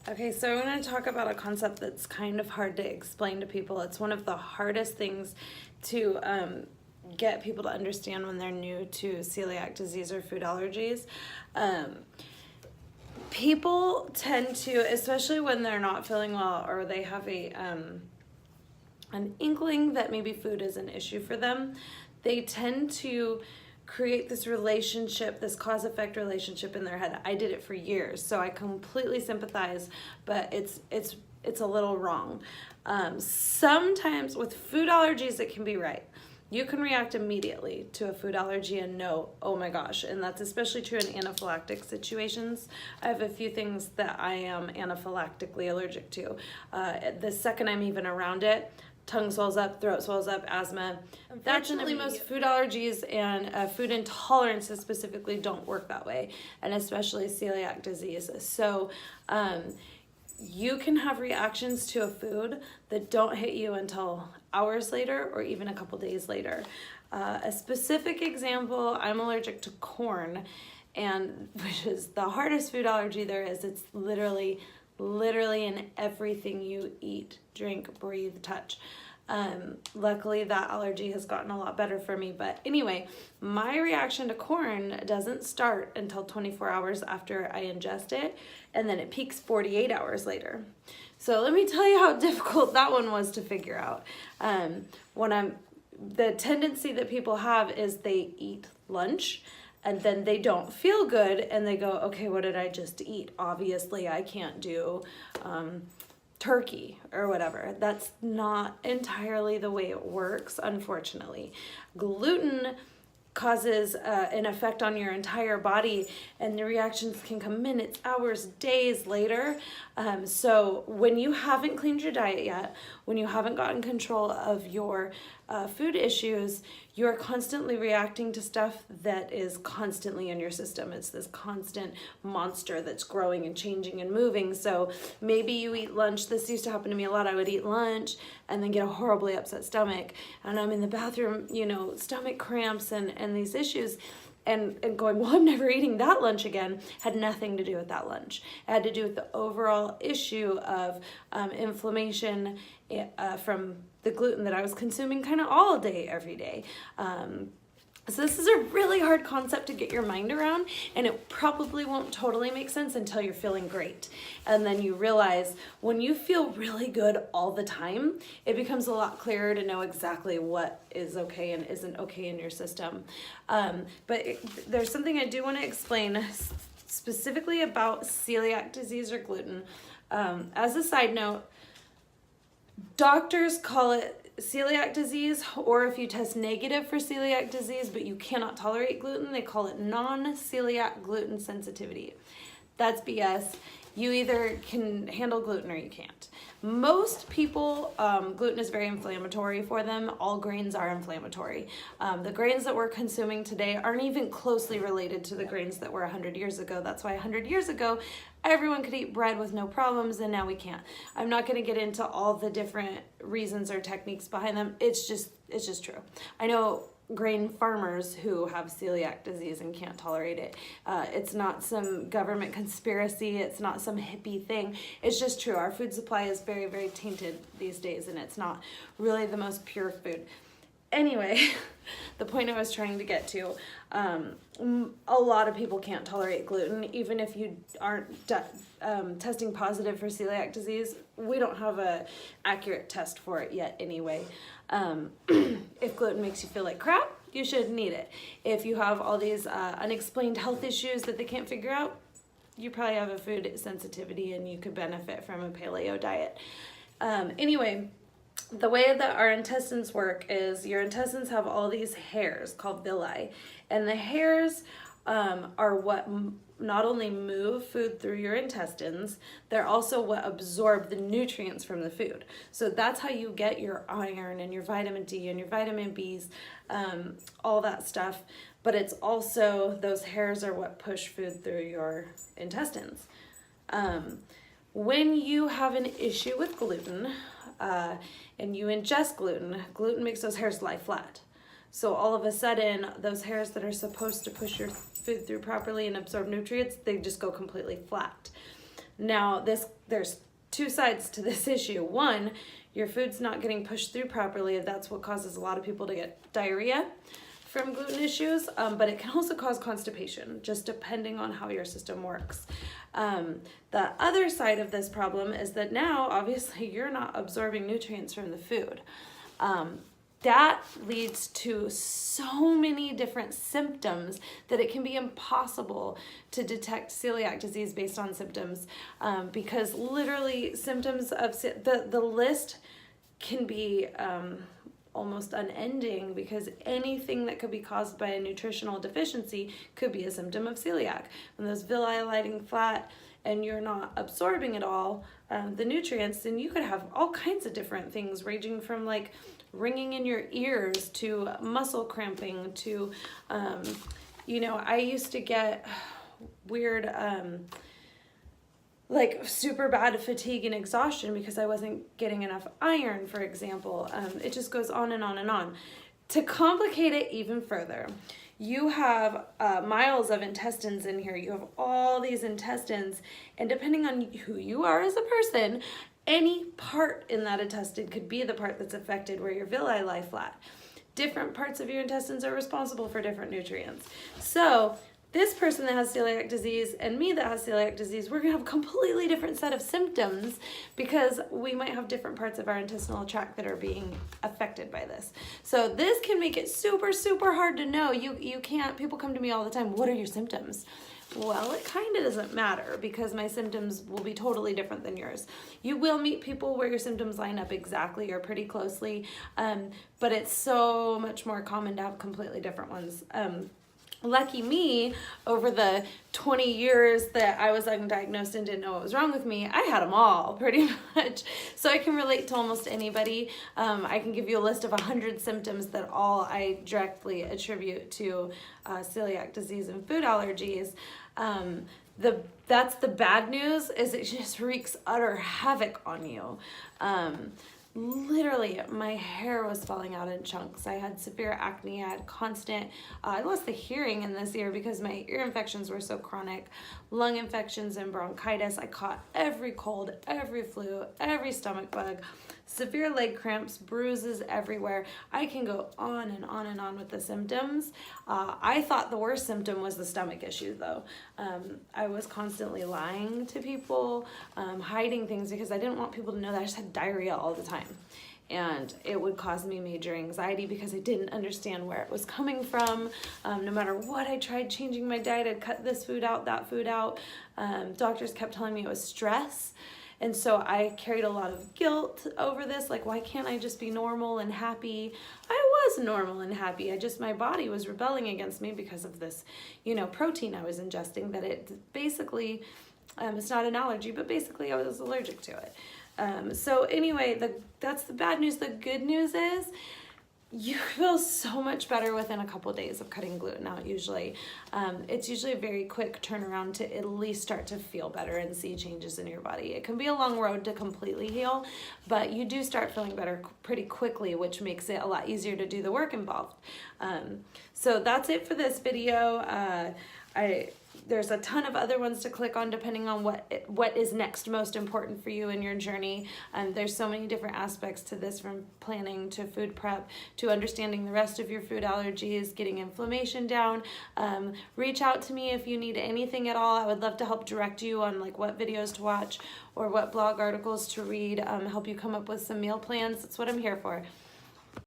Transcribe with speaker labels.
Speaker 1: Okay, so I'm going to talk about a concept that's kind of hard to explain to people. It's one of the hardest things to get people to understand when they're new to celiac disease or food allergies. People tend to, especially when they're not feeling well or they have an inkling that maybe food is an issue for them, they tend to create this relationship, this cause-effect relationship in their head. I did it for years, so I completely sympathize, but it's a little wrong. Sometimes with food allergies, it can be right. You can react immediately to a food allergy and know, oh my gosh, and that's especially true in anaphylactic situations. I have a few things that I am anaphylactically allergic to. The second I'm even around it, tongue swells up, throat swells up, asthma. Unfortunately, most food allergies and food intolerances specifically don't work that way, and especially celiac disease. So you can have reactions to a food that don't hit you until hours later or even a couple days later. A specific example, I'm allergic to corn, and which is the hardest food allergy there is. It's literally in everything you eat, drink, breathe, touch. Luckily that allergy has gotten a lot better for me, but anyway, my reaction to corn doesn't start until 24 hours after I ingest it, and then it peaks 48 hours later. So let me tell you how difficult that one was to figure out. The tendency that people have is they eat lunch and then they don't feel good and they go, okay, what did I just eat? Obviously I can't do turkey or whatever. That's not entirely the way it works, unfortunately. Gluten causes an effect on your entire body, and the reactions can come minutes, hours, days later. So when you haven't cleaned your diet yet, when you haven't gotten control of your food issues, you're constantly reacting to stuff that is constantly in your system. It's this constant monster that's growing and changing and moving. So maybe you eat lunch. This used to happen to me a lot. I would eat lunch and then get a horribly upset stomach, and I'm in the bathroom, stomach cramps and these issues. And going, well, I'm never eating that lunch again, had nothing to do with that lunch. It had to do with the overall issue of inflammation from the gluten that I was consuming kind of all day, every day. So this is a really hard concept to get your mind around, and it probably won't totally make sense until you're feeling great. And then you realize when you feel really good all the time, it becomes a lot clearer to know exactly what is okay and isn't okay in your system. There's something I do want to explain specifically about celiac disease or gluten. As a side note, doctors call it celiac disease, or if you test negative for celiac disease but you cannot tolerate gluten, they call it non-celiac gluten sensitivity. That's BS. You either can handle gluten or you can't. Most people, gluten is very inflammatory for them. All grains are inflammatory. The grains that we're consuming today aren't even closely related to the grains that were 100 years ago. That's why 100 years ago, everyone could eat bread with no problems, and now we can't. I'm not going to get into all the different reasons or techniques behind them. It's just true. I know grain farmers who have celiac disease and can't tolerate it. It's not some government conspiracy. It's not some hippie thing. It's just true. Our food supply is very, very tainted these days, and it's not really the most pure food. Anyway, the point I was trying to get to, a lot of people can't tolerate gluten, even if you aren't testing positive for celiac disease. We don't have an accurate test for it yet anyway. If gluten makes you feel like crap, you shouldn't eat it. If you have all these unexplained health issues that they can't figure out, you probably have a food sensitivity and you could benefit from a paleo diet. Anyway, the way that our intestines work is your intestines have all these hairs called villi, and the hairs are what not only move food through your intestines, they're also what absorb the nutrients from the food. So that's how you get your iron and your vitamin D and your vitamin Bs, all that stuff. But it's also, those hairs are what push food through your intestines. When you have an issue with gluten, and you ingest gluten makes those hairs lie flat. So all of a sudden, those hairs that are supposed to push your food through properly and absorb nutrients, they just go completely flat. Now, there's two sides to this issue. One, your food's not getting pushed through properly. That's what causes a lot of people to get diarrhea from gluten issues, but it can also cause constipation, just depending on how your system works. The other side of this problem is that now, obviously, you're not absorbing nutrients from the food. That leads to so many different symptoms that it can be impossible to detect celiac disease based on symptoms, because literally symptoms of the list can be almost unending, because anything that could be caused by a nutritional deficiency could be a symptom of celiac. When those villi are lying flat and you're not absorbing at all the nutrients, then you could have all kinds of different things, ranging from like ringing in your ears to muscle cramping to, I used to get weird, like super bad fatigue and exhaustion because I wasn't getting enough iron, for example. It just goes on and on and on. To complicate it even further, you have miles of intestines in here. You have all these intestines, and depending on who you are as a person, any part in that intestine could be the part that's affected where your villi lie flat. Different parts of your intestines are responsible for different nutrients. So this person that has celiac disease and me that has celiac disease, we're gonna have a completely different set of symptoms because we might have different parts of our intestinal tract that are being affected by this. So this can make it super, super hard to know. You can't, people come to me all the time, what are your symptoms? Well, it kind of doesn't matter because my symptoms will be totally different than yours. You will meet people where your symptoms line up exactly or pretty closely, but it's so much more common to have completely different ones. Lucky me, over the 20 years that I was undiagnosed and didn't know what was wrong with me, I had them all pretty much. So I can relate to almost anybody. I can give you a list of 100 symptoms that all I directly attribute to celiac disease and food allergies. That's the bad news, is it just wreaks utter havoc on you. Literally, my hair was falling out in chunks. I had severe acne. I had constant, I lost the hearing in this ear because my ear infections were so chronic. Lung infections and bronchitis. I caught every cold, every flu, every stomach bug. Severe leg cramps, bruises everywhere. I can go on and on and on with the symptoms. I thought the worst symptom was the stomach issue, though. I was constantly lying to people, hiding things because I didn't want people to know that I just had diarrhea all the time. And it would cause me major anxiety because I didn't understand where it was coming from. No matter what I tried changing my diet, I'd cut this food out, that food out. Doctors kept telling me it was stress. And so I carried a lot of guilt over this, like, why can't I just be normal and happy? I was normal and happy. My body was rebelling against me because of this, protein I was ingesting, that it basically, it's not an allergy, but basically I was allergic to it. So anyway, that's the bad news. The good news is you feel so much better within a couple of days of cutting gluten out usually. It's usually a very quick turnaround to at least start to feel better and see changes in your body. It can be a long road to completely heal, but you do start feeling better pretty quickly, which makes it a lot easier to do the work involved. So that's it for this video. There's a ton of other ones to click on depending on what is next most important for you in your journey. There's so many different aspects to this, from planning to food prep to understanding the rest of your food allergies, getting inflammation down. Reach out to me if you need anything at all. I would love to help direct you on like what videos to watch or what blog articles to read, help you come up with some meal plans. That's what I'm here for.